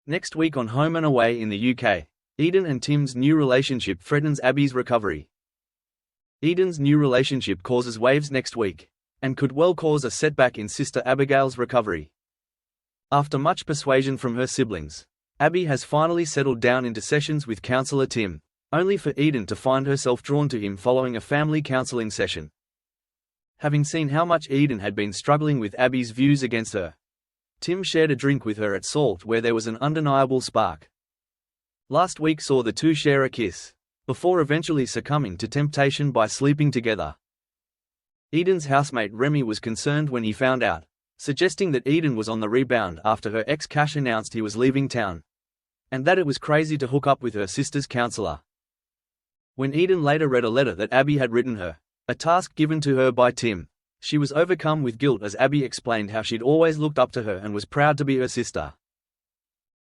Next week on Home and Away in the UK, Eden and Tim's new relationship threatens Abby's recovery. Eden's new relationship causes waves next week, and could well cause a setback in sister Abigail's recovery. After much persuasion from her siblings, Abby has finally settled down into sessions with counsellor Tim, only for Eden to find herself drawn to him following a family counselling session. Having seen how much Eden had been struggling with Abby's views against her, Tim shared a drink with her at Salt where there was an undeniable spark. Last week saw the two share a kiss, before eventually succumbing to temptation by sleeping together. Eden's housemate Remy was concerned when he found out, suggesting that Eden was on the rebound after her ex Cash announced he was leaving town, and that it was crazy to hook up with her sister's counsellor. When Eden later read a letter that Abby had written her, a task given to her by Tim, she was overcome with guilt as Abby explained how she'd always looked up to her and was proud to be her sister.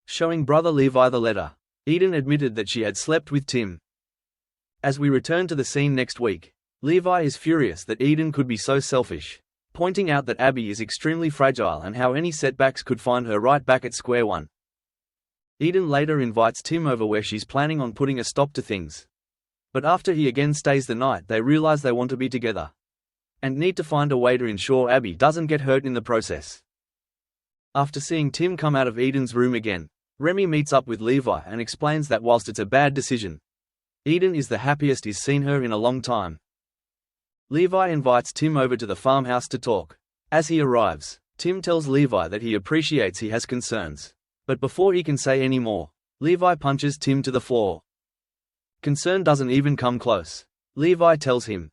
Showing brother Levi the letter, Eden admitted that she had slept with Tim. As we return to the scene next week, Levi is furious that Eden could be so selfish, pointing out that Abby is extremely fragile and how any setbacks could find her right back at square one. Eden later invites Tim over where she's planning on putting a stop to things. But after he again stays the night, they realize they want to be together, and need to find a way to ensure Abby doesn't get hurt in the process. After seeing Tim come out of Eden's room again, Remy meets up with Levi and explains that whilst it's a bad decision, Eden is the happiest he's seen her in a long time. Levi invites Tim over to the farmhouse to talk. As he arrives, Tim tells Levi that he appreciates he has concerns, but before he can say any more, Levi punches Tim to the floor. Concern doesn't even come close, Levi tells him.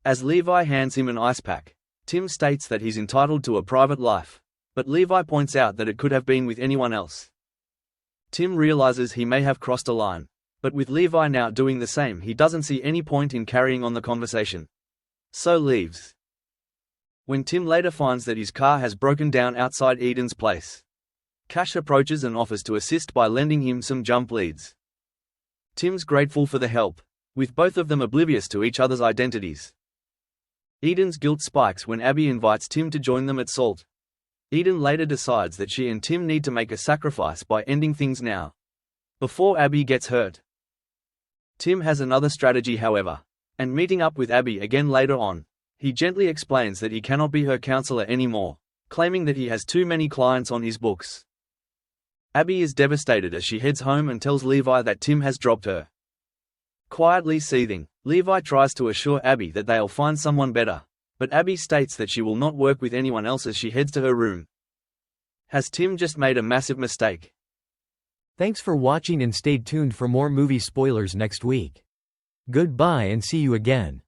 As Levi hands him an ice pack, Tim states that he's entitled to a private life, but Levi points out that it could have been with anyone else. Tim realizes he may have crossed a line, but with Levi now doing the same, he doesn't see any point in carrying on the conversation, so leaves. When Tim later finds that his car has broken down outside Eden's place, Cash approaches and offers to assist by lending him some jump leads. Tim's grateful for the help, with both of them oblivious to each other's identities. Eden's guilt spikes when Abby invites Tim to join them at Salt. Eden later decides that she and Tim need to make a sacrifice by ending things now, before Abby gets hurt. Tim has another strategy however, and meeting up with Abby again later on, he gently explains that he cannot be her counselor anymore, claiming that he has too many clients on his books. Abby is devastated as she heads home and tells Levi that Tim has dropped her. Quietly seething, Levi tries to assure Abby that they'll find someone better, but Abby states that she will not work with anyone else as she heads to her room. Has Tim just made a massive mistake? Thanks for watching and stay tuned for more movie spoilers next week. Goodbye and see you again.